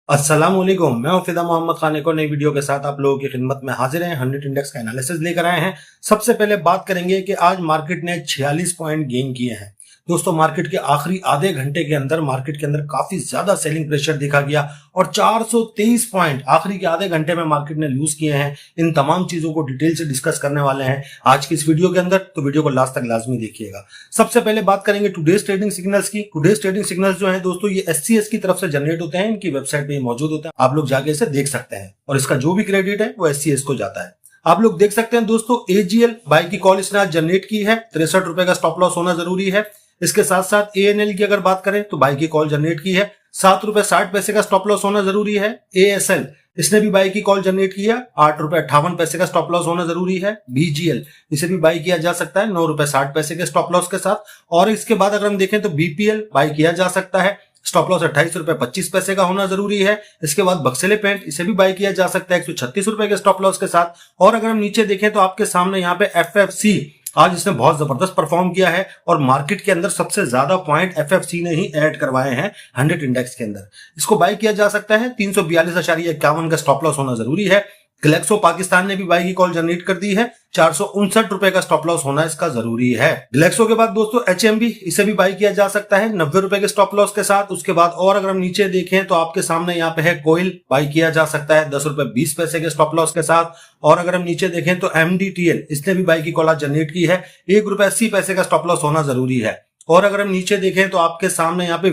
अस्सलामुअलैकुम, मैं हूं फिदा मोहम्मद खान। एक और नई वीडियो के साथ आप लोगों की खिदमत में हाजिर हैं। 100 इंडेक्स का एनालिसिस लेकर आए हैं। सबसे पहले बात करेंगे कि आज मार्केट ने 46 पॉइंट गेन किए हैं। दोस्तों, मार्केट के आखिरी आधे घंटे के अंदर मार्केट के अंदर काफी ज्यादा सेलिंग प्रेशर देखा गया और 423 पॉइंट आखिरी के आधे घंटे में मार्केट ने लूज किए हैं। इन तमाम चीजों को डिटेल से डिस्कस करने वाले हैं आज की इस वीडियो के अंदर, तो वीडियो को लास्ट तक लाजमी देखिएगा। सबसे पहले बात करेंगे टुडेज ट्रेडिंग सिग्नल्स की। टुडेज ट्रेडिंग सिग्नल्स जो है दोस्तों, ये SCS की तरफ से जनरेट होते हैं। इनकी वेबसाइट पे मौजूद होता है, आप लोग जाके इसे देख सकते हैं और इसका जो भी क्रेडिट है वो SCS को जाता है। आप लोग देख सकते हैं दोस्तों, AGL बाय की कॉल इसने आज जनरेट की है। 63 रुपए का स्टॉप लॉस होना जरूरी है। इसके साथ साथ ANL की अगर बात करें तो बाय की कॉल जनरेट की है। 7 रुपए 60 पैसे का स्टॉप लॉस होना जरूरी है। ASL इसने भी बाय की कॉल जनरेट किया। 8 रुपए 58 पैसे का स्टॉप लॉस होना जरूरी है। BGL इसे भी बाय किया जा सकता है 9 रुपए 60 पैसे के स्टॉप लॉस के साथ। और इसके बाद अगर हम देखें तो BPL बाय किया जा सकता है। स्टॉप लॉस 28 रुपए 25 पैसे का होना जरूरी है। इसके बाद बक्सेले पेंट इसे भी बाय किया जा सकता है 136 रुपए के स्टॉप लॉस के साथ। और अगर हम नीचे देखें तो आपके सामने यहाँ पे FFC आज इसने बहुत जबरदस्त परफॉर्म किया है और मार्केट के अंदर सबसे ज्यादा पॉइंट FFC ने ही ऐड करवाए हैं 100 इंडेक्स के अंदर। इसको बाय किया जा सकता है 342.51 का स्टॉप लॉस होना जरूरी है। ग्लेक्सो पाकिस्तान ने भी बाय की कॉल जनरेट कर दी है। 459 रुपए का स्टॉप लॉस होना इसका जरूरी है। ग्लेक्सो के बाद दोस्तों HMB इसे भी बाय किया जा सकता है 90 रुपए के स्टॉप लॉस के साथ। उसके बाद और अगर हम नीचे देखें तो आपके सामने यहाँ पे है कोयल, बाय किया जा सकता है 10 रुपए 20 पैसे के स्टॉप लॉस के साथ। और अगर हम नीचे देखें तो MDTL इसने भी बाय की कॉल जनरेट की है। 1 रुपए 80 पैसे का स्टॉप लॉस होना जरूरी है। और अगर हम नीचे देखें तो आपके सामने यहाँ पे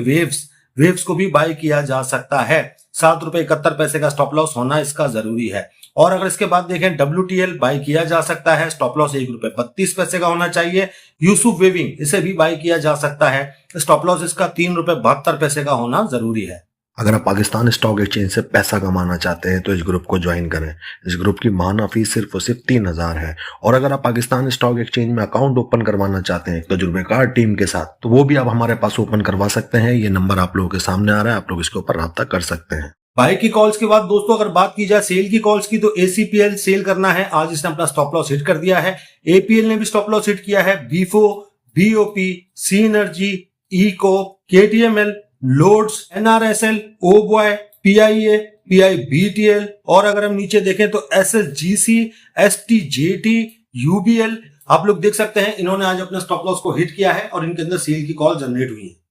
वेव्स को भी बाय किया जा सकता है। 7 रुपए 71 पैसे का स्टॉप लॉस होना इसका जरूरी है। और अगर इसके बाद देखें WTL बाय किया जा सकता है। स्टॉप लॉस 1 रुपए 32 पैसे का होना चाहिए। यूसुफ वेविंग इसे भी बाय किया जा सकता है। स्टॉप लॉस इसका 3 रुपए 72 पैसे का होना जरूरी है। अगर आप पाकिस्तान स्टॉक एक्सचेंज से पैसा कमाना चाहते हैं तो इस ग्रुप को ज्वाइन करें। इस ग्रुप की माहाना फीस सिर्फ और सिर्फ 3000 है। और अगर आप पाकिस्तान स्टॉक एक्सचेंज में अकाउंट ओपन करवाना चाहते हैं तजुर्बेकार टीम के साथ, तो वो भी आप हमारे पास ओपन करवा सकते हैं। ये नंबर आप लोगों के सामने आ रहा है, आप लोग इसके ऊपर राब्ता कर सकते हैं। बाय की कॉल्स के बाद दोस्तों अगर बात की जाए सेल की कॉल्स की, तो ACPL सेल करना है। आज इसने अपना स्टॉप लॉस हिट कर दिया है। APL ने भी स्टॉप लॉस हिट किया है। BFO, BOP, सीएनर्जी, ECO, KTML, loads, NRSL, OBOY, PIA, PIBTL। और अगर हम नीचे देखें तो SSGC, STJT, UBL आप लोग देख सकते हैं इन्होंने आज अपने स्टॉप लॉस को हिट किया है और इनके अंदर सेल की कॉल जनरेट हुई है।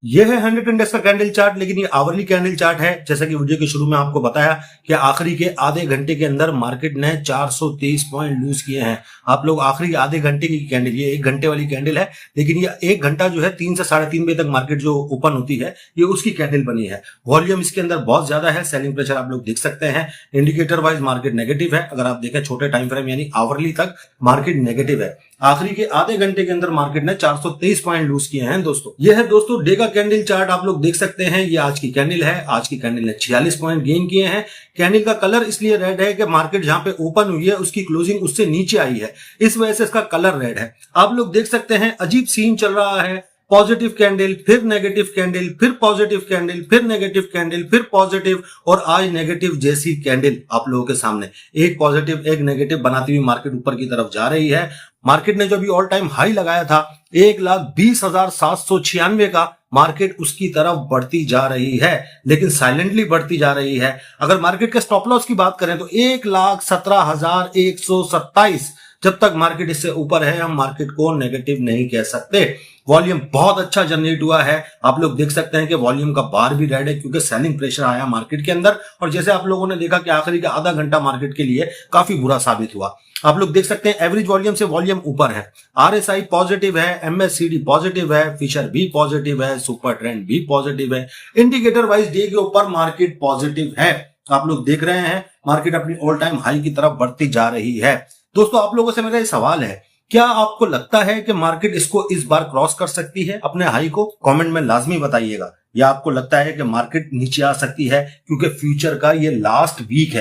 यह है 100 इंडेक्स का कैंडल चार्ट, लेकिन ये आवरली कैंडल चार्ट है। जैसा कि वीडियो के शुरू में आपको बताया कि आखिरी के आधे घंटे के अंदर मार्केट ने 423 पॉइंट लूज किए हैं। आप लोग आखिरी आधे घंटे की कैंडल, ये 1 घंटे वाली कैंडल है, लेकिन ये 1 घंटा जो है 3 से 3:30 बजे तक मार्केट जो ओपन होती है ये उसकी कैंडल बनी है। वॉल्यूम इसके अंदर बहुत ज्यादा है। सेलिंग प्रेशर आप लोग देख सकते हैं। इंडिकेटर वाइज मार्केट नेगेटिव है। अगर आप देखें छोटे टाइम फ्रेम यानी आवरली तक मार्केट नेगेटिव है। आखिरी के आधे घंटे के अंदर मार्केट ने 423 पॉइंट लूज किए हैं दोस्तों। यह है दोस्तों डे का कैंडल चार्ट, आप लोग देख सकते हैं। ये आज की कैंडल है। आज की कैंडल ने 46 पॉइंट गेन किए हैं। कैंडल का कलर इसलिए रेड है कि मार्केट जहां पे ओपन हुई है उसकी क्लोजिंग उससे नीचे आई है, इस वजह से इसका कलर रेड है। आप लोग देख सकते हैं अजीब सीन चल रहा है। पॉजिटिव कैंडल, फिर नेगेटिव कैंडल, फिर पॉजिटिव कैंडल, फिर नेगेटिव कैंडल, फिर पॉजिटिव और आज नेगेटिव जैसी कैंडल आप लोगों के सामने। एक पॉजिटिव एक नेगेटिव बनाती हुई मार्केट ऊपर की तरफ जा रही है। मार्केट ने जो भी ऑल टाइम हाई लगाया था 1,20,796 का, मार्केट उसकी तरफ बढ़ती जा रही है, लेकिन साइलेंटली बढ़ती जा रही है। अगर मार्केट के स्टॉप लॉस की बात करें तो 1,17,127, जब तक मार्केट इससे ऊपर है हम मार्केट को नेगेटिव नहीं कह सकते। वॉल्यूम बहुत अच्छा जनरेट हुआ है। आप लोग देख सकते हैं कि वॉल्यूम का बार भी रेड है क्योंकि सेलिंग प्रेशर आया मार्केट के अंदर। और जैसे आप लोगों ने देखा कि आखिरी का आधा घंटा मार्केट के लिए काफी बुरा साबित हुआ। आप लोग देख सकते हैं एवरेज वॉल्यूम से वॉल्यूम ऊपर है। RSI पॉजिटिव है, MACD पॉजिटिव है, फिशर भी पॉजिटिव है, सुपर ट्रेंड भी पॉजिटिव है। इंडिकेटर वाइज डे के ऊपर मार्केट पॉजिटिव है। आप लोग देख रहे हैं मार्केट अपनी ऑल टाइम हाई की तरफ बढ़ती जा रही है। दोस्तों, आप लोगों से मेरा ये सवाल है, क्या आपको लगता है कि मार्केट इसको इस बार क्रॉस कर सकती है अपने हाई को? कमेंट में लाजमी बताइएगा। या आपको लगता है कि मार्केट नीचे आ सकती है क्योंकि फ्यूचर का ये लास्ट वीक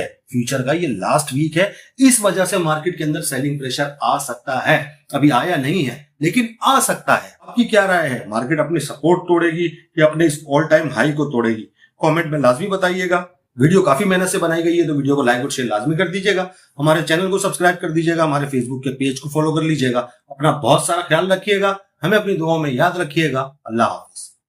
है, इस वजह से मार्केट के अंदर सेलिंग प्रेशर आ सकता है। अभी आया नहीं है लेकिन आ सकता है। आपकी क्या राय है? मार्केट अपनी सपोर्ट तोड़ेगी या अपने इस ऑल टाइम हाई को तोड़ेगी? कमेंट में लाजमी बताइएगा। वीडियो काफी मेहनत से बनाई गई है तो वीडियो को लाइक और शेयर लाजमी कर दीजिएगा। हमारे चैनल को सब्सक्राइब कर दीजिएगा। हमारे फेसबुक के पेज को फॉलो कर लीजिएगा। अपना बहुत सारा ख्याल रखिएगा। हमें अपनी दुआओं में याद रखिएगा। अल्लाह हाफिज।